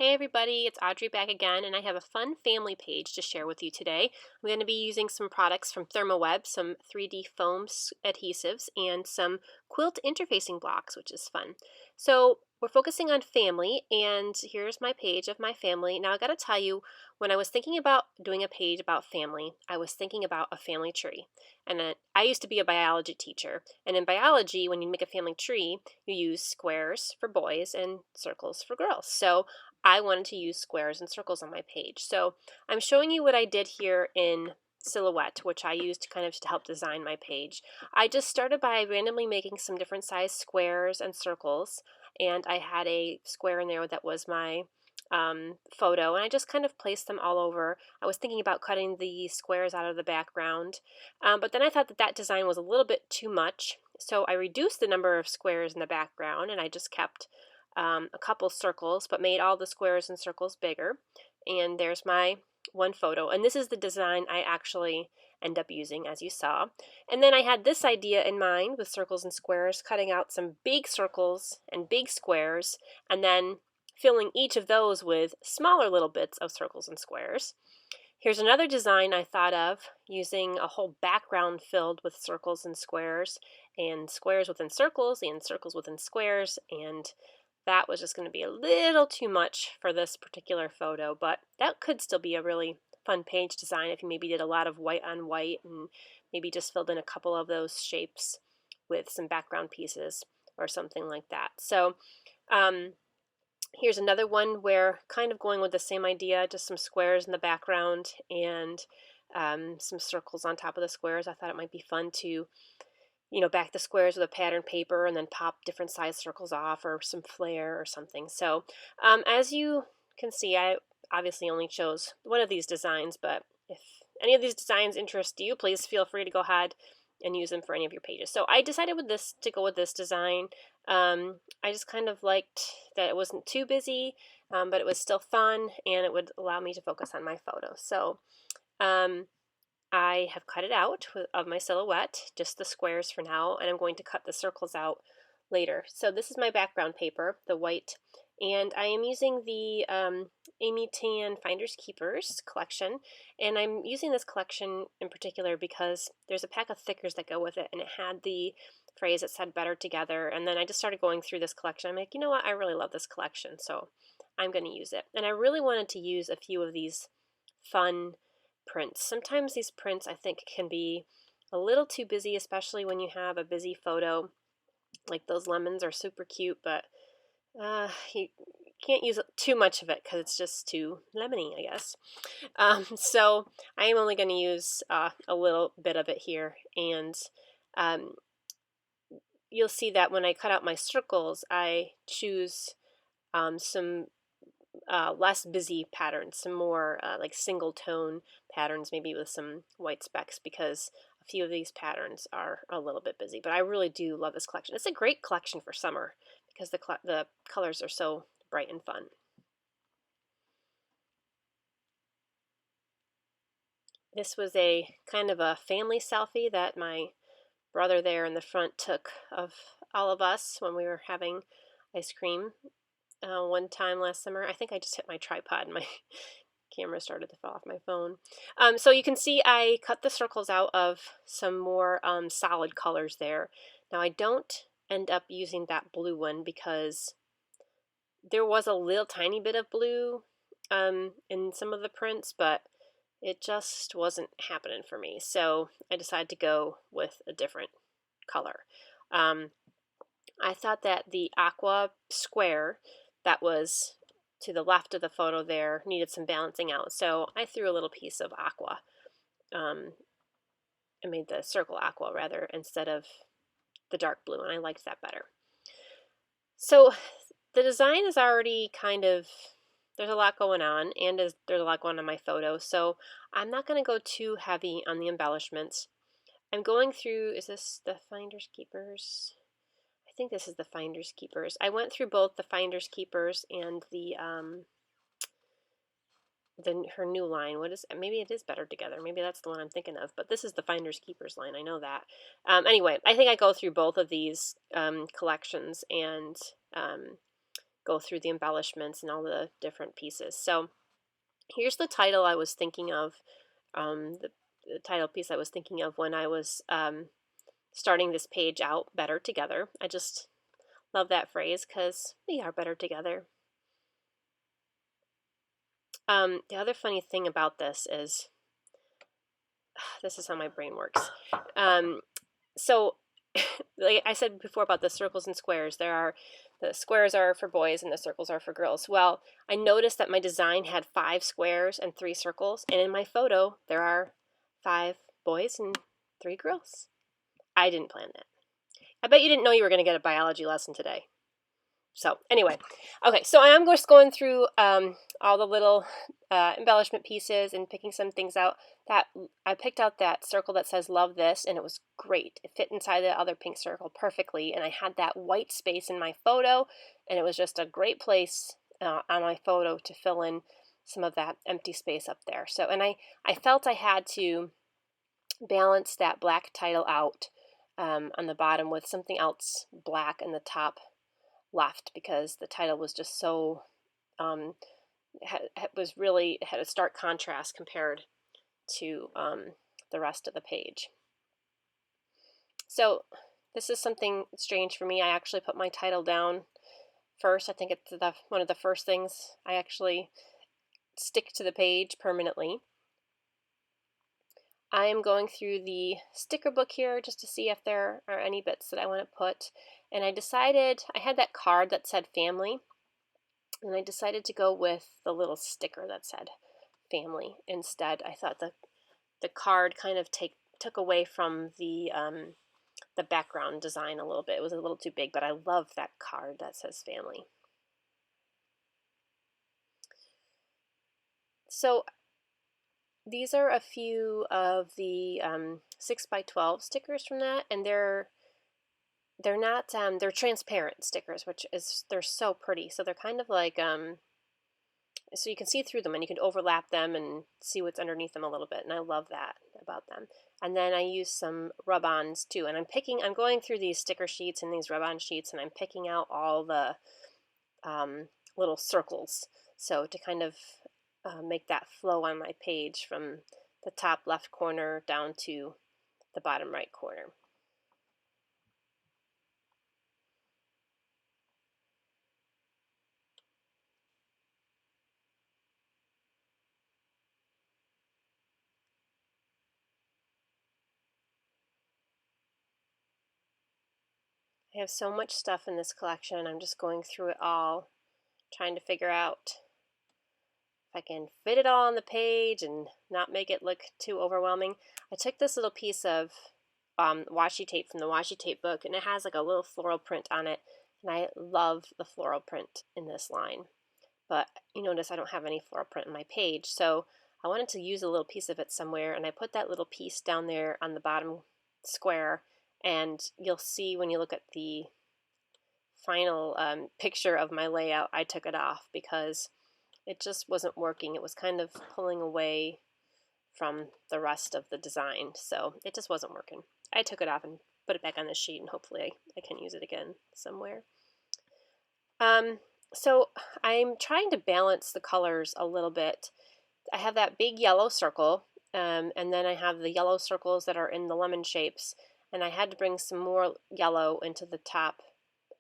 Hey everybody, it's Audrey back again, and I have a fun family page to share with you today. I'm going to be using some products from Therm, some 3D foam adhesives, and some quilt interfacing blocks, which is fun. So we're focusing on family, and here's my page of my family. Now I got to tell you, when I was thinking about doing a page about family, I was thinking about a family tree. And I used to be a biology teacher, and in biology, when you make a family tree, you use squares for boys and circles for girls. So I wanted to use squares and circles on my page. So I'm showing you what I did here in Silhouette, which I used kind of to help design my page. I just started by randomly making some different size squares and circles, and I had a square in there that was my photo, and I just kind of placed them all over. I was thinking about cutting the squares out of the background, but then I thought that that design was a little bit too much, so I reduced the number of squares in the background, and I just kept a couple circles, but made all the squares and circles bigger. And there's my one photo. And this is the design I actually end up using, as you saw. And then I had this idea in mind with circles and squares, cutting out some big circles and big squares, and then filling each of those with smaller little bits of circles and squares. Here's another design I thought of using a whole background filled with circles and squares squares within circles and circles within squares, and that was just going to be a little too much for this particular photo, but that could still be a really fun page design if you maybe did a lot of white on white and maybe just filled in a couple of those shapes with some background pieces or something like that. So here's another one where kind of going with the same idea, just some squares in the background and some circles on top of the squares. I thought it might be fun to back the squares with a pattern paper and then pop different size circles off or some flare or something. So as you can see, I obviously only chose one of these designs, but if any of these designs interest you, please feel free to go ahead and use them for any of your pages. So I decided to go with this design. I just kind of liked that it wasn't too busy, but it was still fun and it would allow me to focus on my photos. So I have cut it out of my silhouette, just the squares for now, and I'm going to cut the circles out later. So this is my background paper, the white, and I am using the Amy Tan Finders Keepers collection, and I'm using this collection in particular because there's a pack of thickers that go with it, and it had the phrase that said better together, and then I just started going through this collection. I'm like, you know what, I really love this collection, so I'm going to use it. And I really wanted to use a few of these fun prints. Sometimes these prints I think can be a little too busy, especially when you have a busy photo. Like those lemons are super cute, but you can't use too much of it because it's just too lemony, I guess. So I am only going to use a little bit of it here, and you'll see that when I cut out my circles, I choose some less busy patterns, some more like single tone patterns, maybe with some white specks, because a few of these patterns are a little bit busy. But I really do love this collection. It's a great collection for summer because the colors are so bright and fun. This was a kind of a family selfie that my brother there in the front took of all of us when we were having ice cream one time last summer. I think I just hit my tripod and my camera started to fall off my phone. So you can see I cut the circles out of some more solid colors there. Now I don't end up using that blue one because there was a little tiny bit of blue in some of the prints, but it just wasn't happening for me. So I decided to go with a different color. I thought that the aqua square that was to the left of the photo there needed some balancing out, so I threw a little piece of aqua. I made the circle aqua rather instead of the dark blue, and I liked that better. So the design is already kind of, there's a lot going on, and there's a lot going on my photo, so I'm not going to go too heavy on the embellishments. I'm going through, is this the Finders Keepers? I think this is the Finders Keepers. I went through both the Finders Keepers and her new line. What is, maybe it is Better Together. Maybe that's the one I'm thinking of, but this is the Finders Keepers line. I know that. Anyway, I think I go through both of these collections and go through the embellishments and all the different pieces. So here's the title I was thinking of, the title piece I was thinking of when I was starting this page out, Better Together. I just love that phrase because we are better together. The other funny thing about this is, this is how my brain works. So like I said before about the circles and squares, the squares are for boys and the circles are for girls. Well, I noticed that my design had 5 squares and 3 circles, and in my photo there are 5 boys and 3 girls. I didn't plan that. I bet you didn't know you were going to get a biology lesson today. So anyway, okay, so I am just going through all the little embellishment pieces and picking some things out. That I picked out that circle that says love this, and it was great. It fit inside the other pink circle perfectly, and I had that white space in my photo, and it was just a great place on my photo to fill in some of that empty space up there. So, and I felt I had to balance that black title out on the bottom with something else black in the top left, because the title was just so had a stark contrast compared to the rest of the page. So this is something strange for me. I actually put my title down first. I think it's one of the first things I actually stick to the page permanently. I am going through the sticker book here just to see if there are any bits that I want to put. And I decided, I had that card that said family, and I decided to go with the little sticker that said family instead. I thought the card kind of took away from the background design a little bit. It was a little too big, but I love that card that says family. So these are a few of the 6x12 stickers from that, and they're not they're transparent stickers, which is, they're so pretty. So they're kind of like so you can see through them and you can overlap them and see what's underneath them a little bit, and I love that about them. And then I use some rub-ons too, and I'm going through these sticker sheets and these rub-on sheets, and I'm picking out all the little circles, so to kind of make that flow on my page from the top left corner down to the bottom right corner. I have so much stuff in this collection. I'm just going through it all, trying to figure out if I can fit it all on the page and not make it look too overwhelming. I took this little piece of washi tape from the washi tape book, and it has like a little floral print on it, and I love the floral print in this line. But you notice I don't have any floral print on my page, so I wanted to use a little piece of it somewhere, and I put that little piece down there on the bottom square, and you'll see when you look at the final picture of my layout, I took it off because it just wasn't working. It was kind of pulling away from the rest of the design, so it just wasn't working. I took it off and put it back on the sheet, and hopefully I can use it again somewhere. So I'm trying to balance the colors a little bit. I have that big yellow circle, and then I have the yellow circles that are in the lemon shapes, and I had to bring some more yellow into the top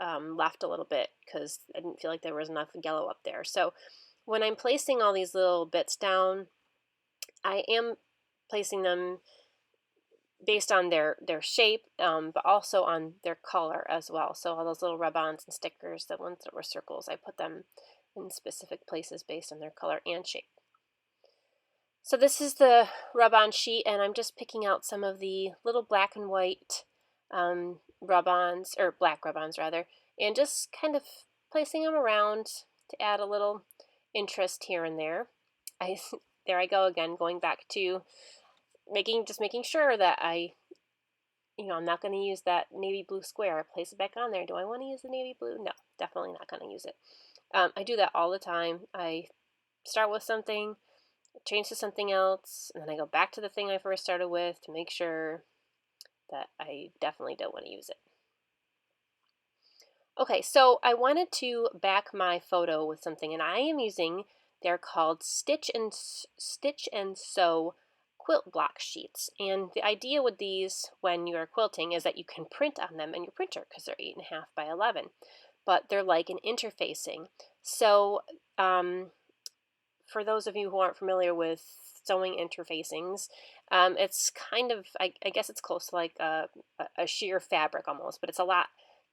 left a little bit because I didn't feel like there was enough yellow up there. So when I'm placing all these little bits down, I am placing them based on their shape, but also on their color as well. So all those little rub-ons and stickers, the ones that were circles, I put them in specific places based on their color and shape. So this is the rub-on sheet, and I'm just picking out some of the little black and white rub-ons, or black rub-ons rather, and just kind of placing them around to add a little interest here and there. There I go again, going back to making sure that I'm not going to use that navy blue square. Place it back on there. Do I want to use the navy blue? No, definitely not going to use it. I do that all the time. I start with something, change to something else, and then I go back to the thing I first started with to make sure that I definitely don't want to use it. Okay, so I wanted to back my photo with something, and I am using, they're called Stitch and Sew quilt block sheets. And the idea with these when you are quilting is that you can print on them in your printer because they're 8.5 by 11, but they're like an interfacing. So for those of you who aren't familiar with sewing interfacings, it's kind of, I guess it's close to like a sheer fabric almost, but it's a lot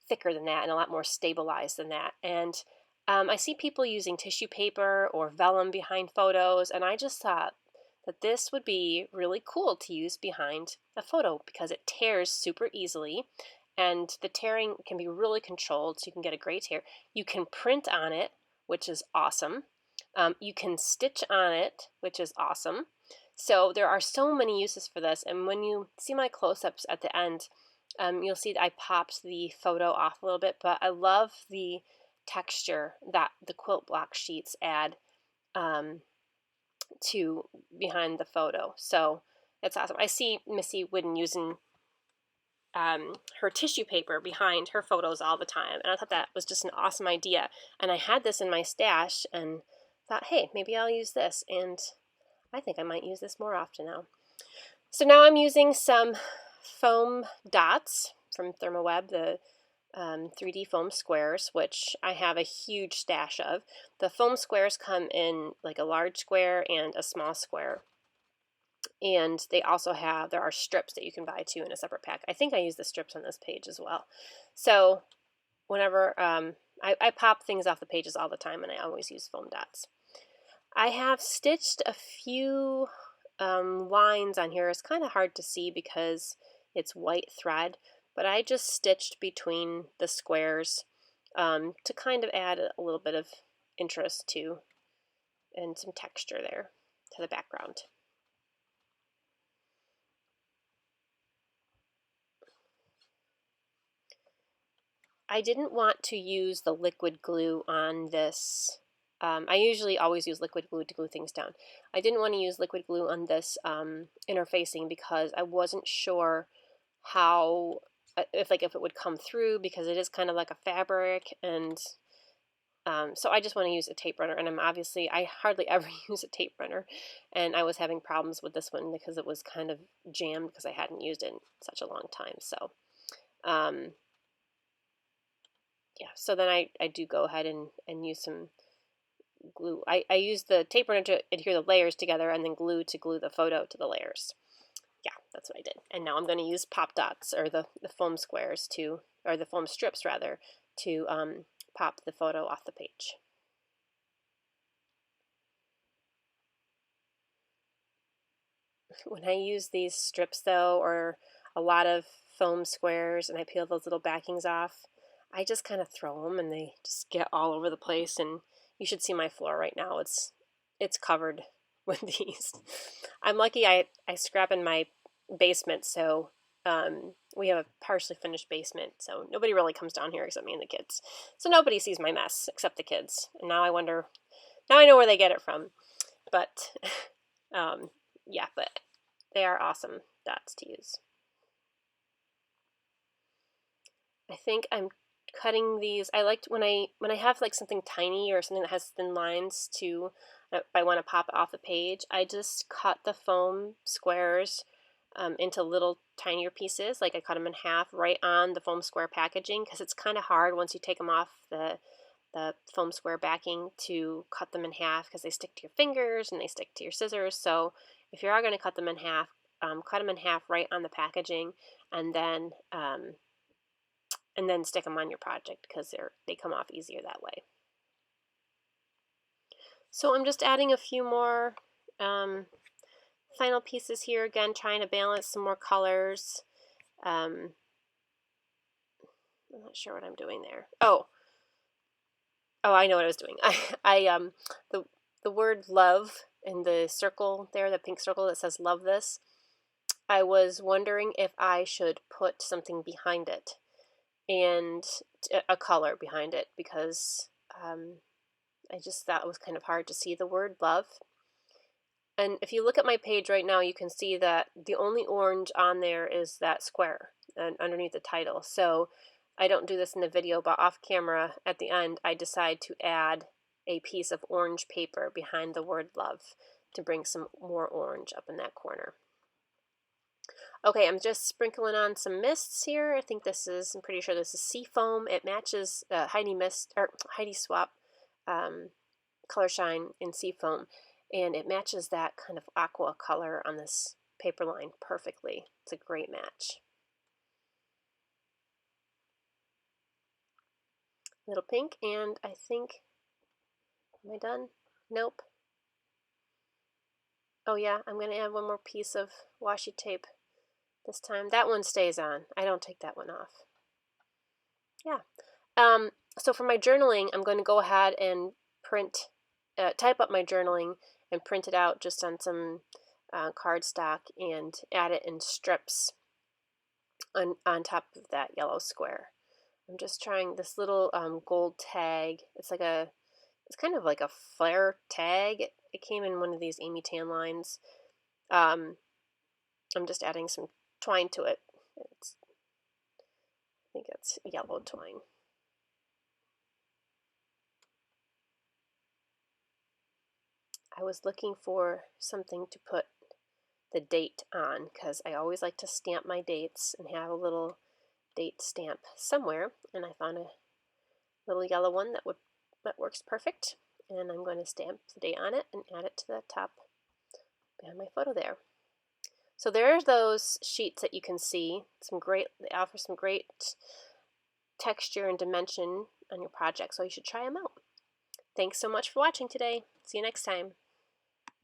thicker than that and a lot more stabilized than that. And I see people using tissue paper or vellum behind photos, and I just thought that this would be really cool to use behind a photo because it tears super easily, and the tearing can be really controlled, so you can get a great tear. You can print on it, which is awesome. You can stitch on it, which is awesome. So there are so many uses for this, and when you see my close-ups at the end, you'll see that I popped the photo off a little bit, but I love the texture that the quilt block sheets add to behind the photo. So it's awesome. I see Missy Wooden using her tissue paper behind her photos all the time, and I thought that was just an awesome idea. And I had this in my stash and thought, hey, maybe I'll use this, and I think I might use this more often now. So now I'm using some foam dots from Thermoweb, the 3D foam squares, which I have a huge stash of. The foam squares come in like a large square and a small square. And they also have, there are strips that you can buy too in a separate pack. I think I use the strips on this page as well. So whenever, I pop things off the pages all the time, and I always use foam dots. I have stitched a few lines on here. It's kind of hard to see because it's white thread, but I just stitched between the squares to kind of add a little bit of interest to and some texture there to the background. I didn't want to use the liquid glue on this. I usually always use liquid glue to glue things down. I didn't want to use liquid glue on this interfacing because I wasn't sure how, if it would come through, because it is kind of like a fabric, and so I just want to use a tape runner, and I hardly ever use a tape runner, and I was having problems with this one because it was kind of jammed because I hadn't used it in such a long time. So yeah, so then I do go ahead and use some glue. I use the tape runner to adhere the layers together, and then glue to glue the photo to the layers. Yeah, that's what I did. And now I'm going to use pop dots, or the foam squares to, or the foam strips rather, to pop the photo off the page. When I use these strips though, or a lot of foam squares, and I peel those little backings off, I just kind of throw them and they just get all over the place, and you should see my floor right now. It's covered with these. I'm lucky I scrap in my basement, so we have a partially finished basement, so nobody really comes down here except me and the kids. So nobody sees my mess except the kids. And now I wonder, now I know where they get it from. But yeah, but they are awesome dots to use. I think I'm cutting these. I liked when I have like something tiny or something that has thin lines to, if I want to pop it off the page, I just cut the foam squares into little tinier pieces. Like I cut them in half right on the foam square packaging, because it's kind of hard once you take them off the foam square backing to cut them in half, because they stick to your fingers and they stick to your scissors. So if you are going to cut them in half, cut them in half right on the packaging, and then stick them on your project, because they come off easier that way. So I'm just adding a few more final pieces here, again trying to balance some more colors. I'm not sure what I'm doing there. Oh, I know what I was doing. The word love in the circle there, the pink circle that says love this, I was wondering if I should put something behind it, and a color behind it, because I just thought it was kind of hard to see the word love. And if you look at my page right now, you can see that the only orange on there is that square and underneath the title. So I don't do this in the video, but off camera at the end, I decide to add a piece of orange paper behind the word love to bring some more orange up in that corner. Okay, I'm just sprinkling on some mists here. I'm pretty sure this is Seafoam. It matches Heidi mist, or Heidi Swapp Color Shine in Seafoam, and it matches that kind of aqua color on this paper line perfectly. It's a great match. Little pink, and I think, am I done? Nope. Oh yeah, I'm going to add one more piece of washi tape this time. That one stays on. I don't take that one off. Yeah. So for my journaling, I'm going to go ahead and type up my journaling and print it out just on some cardstock and add it in strips on top of that yellow square. I'm just trying this little gold tag. It's kind of like a flare tag. It came in one of these Amy Tan lines. I'm just adding some twine to it. I think it's yellow twine. I was looking for something to put the date on because I always like to stamp my dates and have a little date stamp somewhere, and I found a little yellow one that works perfect, and I'm going to stamp the date on it and add it to the top behind my photo there. So there's those sheets that you can see. They offer some great texture and dimension on your project, so you should try them out. Thanks so much for watching today. See you next time.